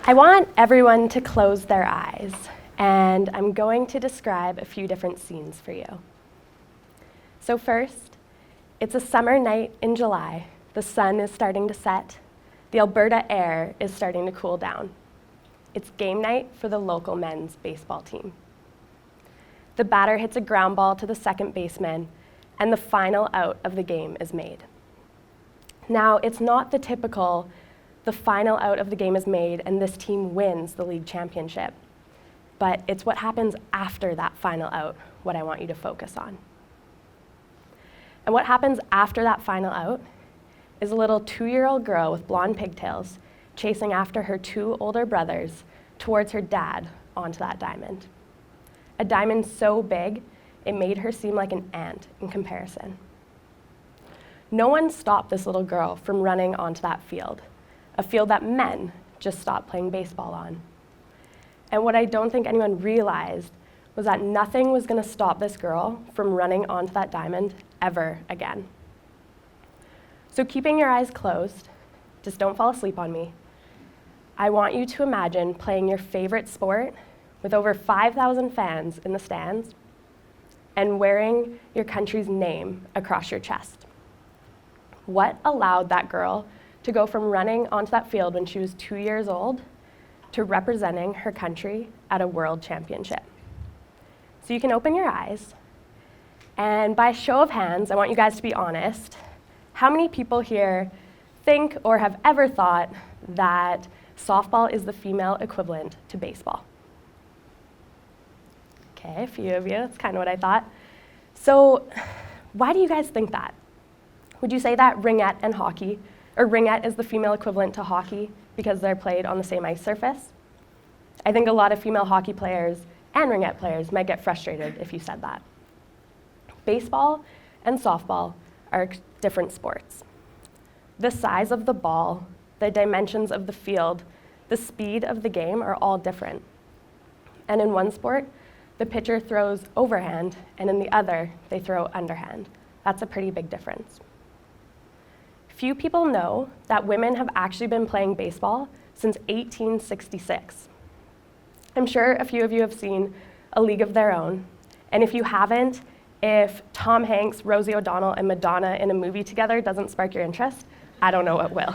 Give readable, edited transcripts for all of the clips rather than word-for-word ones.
I want everyone to close their eyes, and I'm going to describe a few different scenes for you. So first, it's a summer night in July. The sun is starting to set. The Alberta air is starting to cool down. It's game night for the local men's baseball team. The batter hits a ground ball to the second baseman, and the final out of the game is made. Now, it's not the typical, the final out of the game is made and this team wins the league championship, but it's what happens after that final out, what I want you to focus on. And what happens after that final out is a little 2-year-old girl with blonde pigtails chasing after her 2 older brothers towards her dad onto that diamond. A diamond so big, it made her seem like an ant in comparison. No one stopped this little girl from running onto that field, a field that men just stopped playing baseball on. And what I don't think anyone realized was that nothing was going to stop this girl from running onto that diamond ever again. So keeping your eyes closed, just don't fall asleep on me. I want you to imagine playing your favorite sport with over 5,000 fans in the stands and wearing your country's name across your chest. What allowed that girl to go from running onto that field when she was 2 years old to representing her country at a world championship? So you can open your eyes, and by show of hands, I want you guys to be honest. How many people here think or have ever thought that softball is the female equivalent to baseball? Okay, a few of you, that's kind of what I thought. So why do you guys think that? Would you say that ringette and hockey, or ringette is the female equivalent to hockey because they're played on the same ice surface? I think a lot of female hockey players and ringette players might get frustrated if you said that. Baseball and softball are different sports. The size of the ball, the dimensions of the field, the speed of the game are all different. And in one sport, the pitcher throws overhand, and in the other, they throw underhand. That's a pretty big difference. Few people know that women have actually been playing baseball since 1866. I'm sure a few of you have seen A League of Their Own, and if you haven't, if Tom Hanks, Rosie O'Donnell, and Madonna in a movie together doesn't spark your interest, I don't know what will.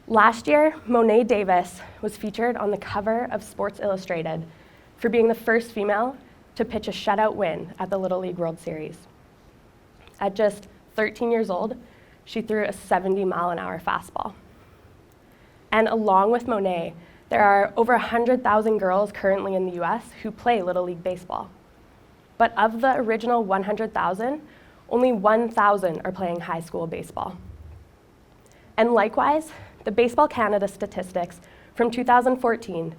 Last year, Monet Davis was featured on the cover of Sports Illustrated for being the first female to pitch a shutout win at the Little League World Series. At just 13 years old, she threw a 70-mile-an-hour fastball. And along with Monet, there are over 100,000 girls currently in the US who play Little League Baseball. But of the original 100,000, only 1,000 are playing high school baseball. And likewise, the Baseball Canada statistics from 2014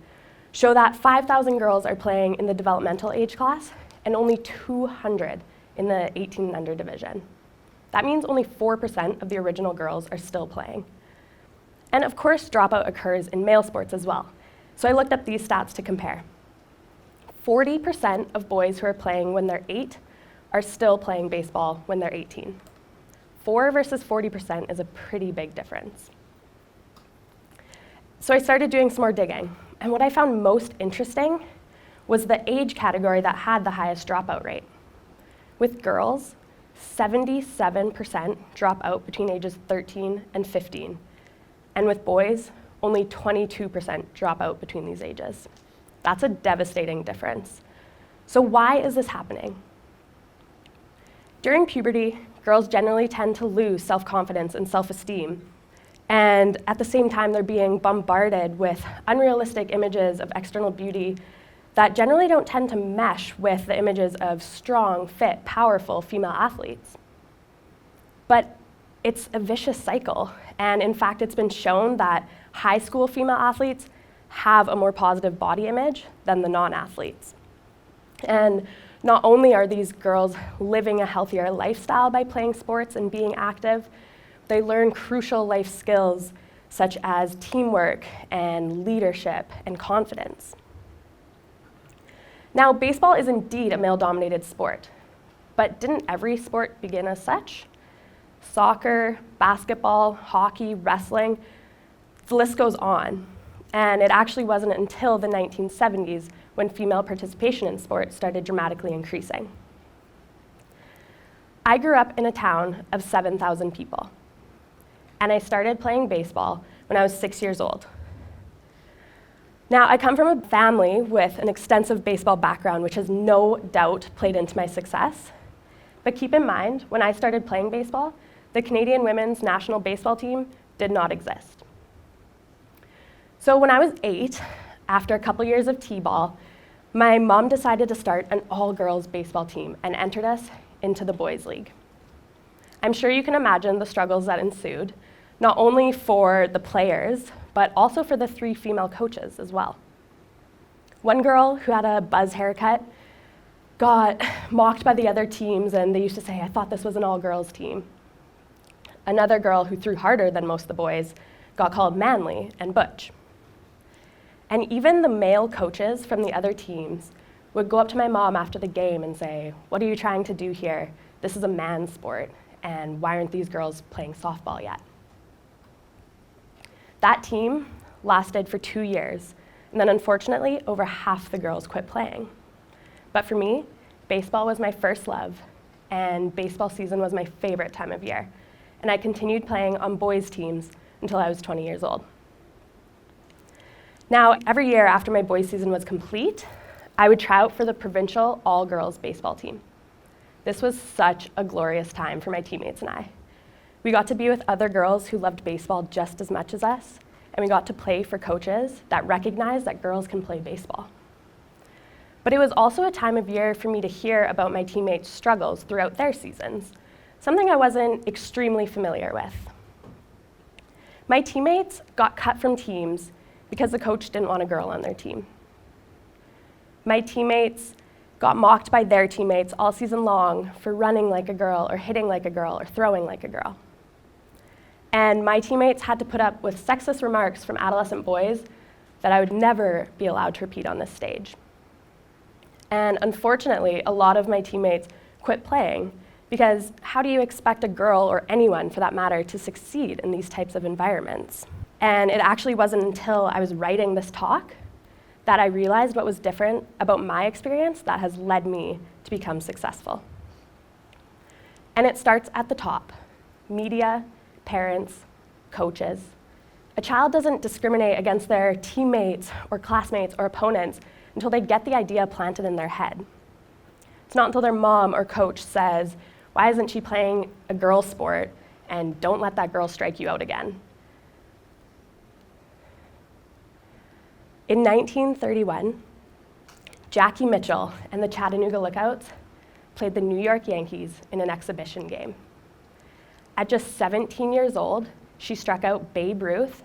show that 5,000 girls are playing in the developmental age class and only 200 in the 18 and under division. That means only 4% of the original girls are still playing. And of course, dropout occurs in male sports as well. So I looked up these stats to compare. 40% of boys who are playing when they're 8 are still playing baseball when they're 18. 4 versus 40% is a pretty big difference. So I started doing some more digging. And what I found most interesting was the age category that had the highest dropout rate. With girls, 77% drop out between ages 13 and 15. And with boys, only 22% drop out between these ages. That's a devastating difference. So why is this happening? During puberty, girls generally tend to lose self-confidence and self-esteem. And at the same time, they're being bombarded with unrealistic images of external beauty that generally don't tend to mesh with the images of strong, fit, powerful female athletes. But it's a vicious cycle. And in fact, it's been shown that high school female athletes have a more positive body image than the non-athletes. And not only are these girls living a healthier lifestyle by playing sports and being active, they learn crucial life skills such as teamwork and leadership and confidence. Now, baseball is indeed a male-dominated sport, but didn't every sport begin as such? Soccer, basketball, hockey, wrestling, the list goes on. And it actually wasn't until the 1970s when female participation in sport started dramatically increasing. I grew up in a town of 7,000 people, and I started playing baseball when I was 6 years old. Now, I come from a family with an extensive baseball background, which has no doubt played into my success. But keep in mind, when I started playing baseball, the Canadian women's national baseball team did not exist. So when I was 8, after a couple years of t-ball, my mom decided to start an all-girls baseball team and entered us into the boys' league. I'm sure you can imagine the struggles that ensued, not only for the players, but also for the 3 female coaches as well. One girl who had a buzz haircut got mocked by the other teams, and they used to say, "I thought this was an all-girls team." Another girl who threw harder than most of the boys got called manly and butch. And even the male coaches from the other teams would go up to my mom after the game and say, "What are you trying to do here? This is a man's sport, and why aren't these girls playing softball yet?" That team lasted for 2 years, and then unfortunately, over half the girls quit playing. But for me, baseball was my first love, and baseball season was my favorite time of year, and I continued playing on boys' teams until I was 20 years old. Now, every year after my boys' season was complete, I would try out for the provincial all-girls baseball team. This was such a glorious time for my teammates and I. We got to be with other girls who loved baseball just as much as us, and we got to play for coaches that recognized that girls can play baseball. But it was also a time of year for me to hear about my teammates' struggles throughout their seasons, something I wasn't extremely familiar with. My teammates got cut from teams because the coach didn't want a girl on their team. My teammates got mocked by their teammates all season long for running like a girl or hitting like a girl or throwing like a girl. And my teammates had to put up with sexist remarks from adolescent boys that I would never be allowed to repeat on this stage. And unfortunately, a lot of my teammates quit playing because how do you expect a girl, or anyone for that matter, to succeed in these types of environments? And it actually wasn't until I was writing this talk that I realized what was different about my experience that has led me to become successful. And it starts at the top: media, parents, coaches. A child doesn't discriminate against their teammates or classmates or opponents until they get the idea planted in their head. It's not until their mom or coach says, "Why isn't she playing a girl's sport?" and "Don't let that girl strike you out again." In 1931, Jackie Mitchell and the Chattanooga Lookouts played the New York Yankees in an exhibition game. At just 17 years old, she struck out Babe Ruth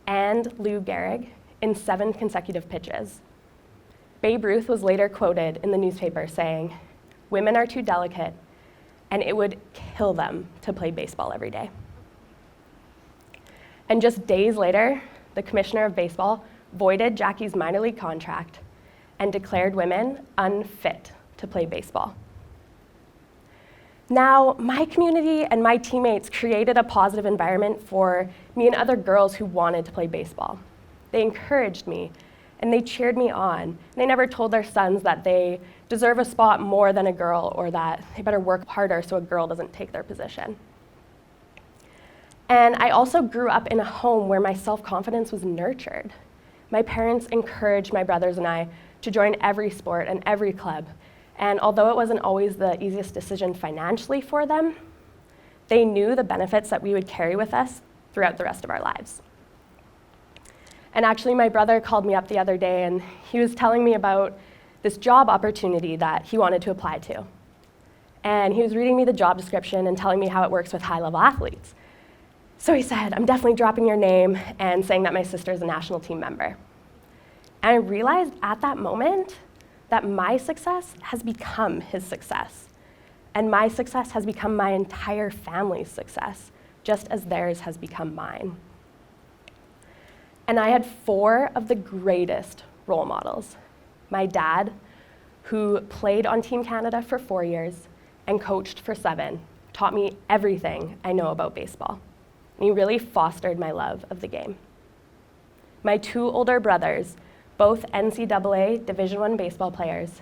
and Lou Gehrig in 7 consecutive pitches. Babe Ruth was later quoted in the newspaper saying, "Women are too delicate, and it would kill them to play baseball every day." And just days later, the commissioner of baseball voided Jackie's minor league contract and declared women unfit to play baseball. Now, my community and my teammates created a positive environment for me and other girls who wanted to play baseball. They encouraged me, and they cheered me on. They never told their sons that they deserve a spot more than a girl, or that they better work harder so a girl doesn't take their position. And I also grew up in a home where my self-confidence was nurtured. My parents encouraged my brothers and I to join every sport and every club. And although it wasn't always the easiest decision financially for them, they knew the benefits that we would carry with us throughout the rest of our lives. And actually, my brother called me up the other day, and he was telling me about this job opportunity that he wanted to apply to. And he was reading me the job description and telling me how it works with high-level athletes. So he said, "I'm definitely dropping your name and saying that my sister is a national team member." And I realized at that moment that my success has become his success. And my success has become my entire family's success, just as theirs has become mine. And I had 4 of the greatest role models. My dad, who played on Team Canada for 4 years and coached for 7, taught me everything I know about baseball. And he really fostered my love of the game. my 2 older brothers, both NCAA Division I baseball players,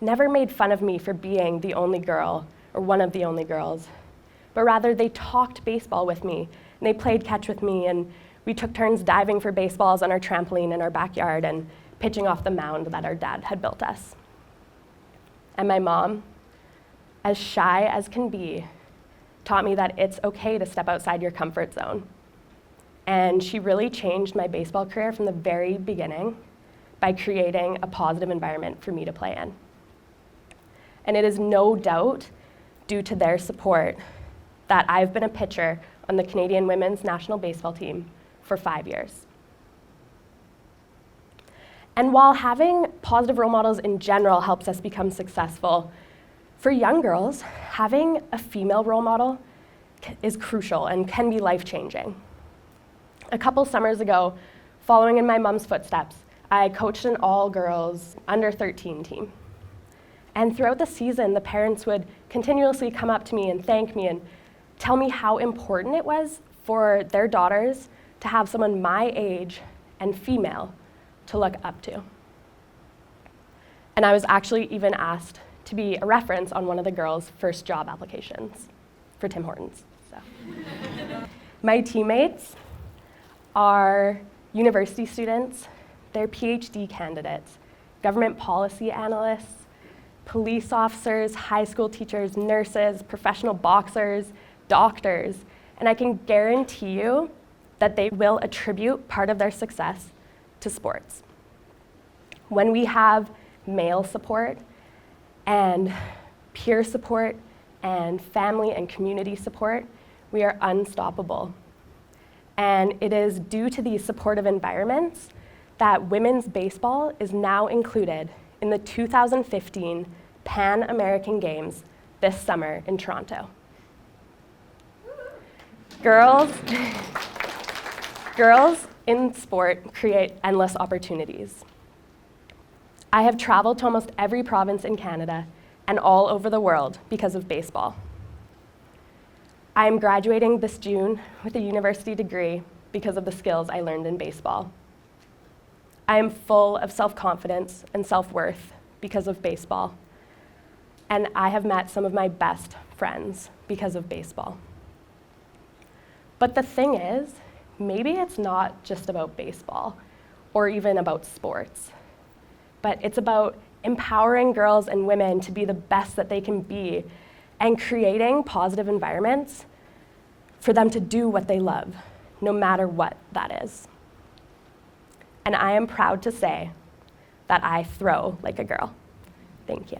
never made fun of me for being the only girl or one of the only girls, but rather they talked baseball with me, and they played catch with me, and we took turns diving for baseballs on our trampoline in our backyard and pitching off the mound that our dad had built us. And my mom, as shy as can be, taught me that it's okay to step outside your comfort zone. And she really changed my baseball career from the very beginning by creating a positive environment for me to play in. And it is no doubt due to their support that I've been a pitcher on the Canadian women's national baseball team for 5 years. And while having positive role models in general helps us become successful, for young girls, having a female role model is crucial and can be life-changing. A couple summers ago, following in my mom's footsteps, I coached an all-girls under 13 team. And throughout the season, the parents would continuously come up to me and thank me and tell me how important it was for their daughters to have someone my age and female to look up to. And I was actually even asked to be a reference on one of the girls' first job applications for Tim Hortons. So. My teammates are university students, they're PhD candidates, government policy analysts, police officers, high school teachers, nurses, professional boxers, doctors, and I can guarantee you that they will attribute part of their success to sports. When we have male support and peer support and family and community support, we are unstoppable. And it is due to these supportive environments that women's baseball is now included in the 2015 Pan American Games this summer in Toronto. Girls in sport create endless opportunities. I have traveled to almost every province in Canada and all over the world because of baseball. I am graduating this June with a university degree because of the skills I learned in baseball. I am full of self-confidence and self-worth because of baseball. And I have met some of my best friends because of baseball. But the thing is, maybe it's not just about baseball or even about sports, but it's about empowering girls and women to be the best that they can be and creating positive environments for them to do what they love, no matter what that is. And I am proud to say that I throw like a girl. Thank you.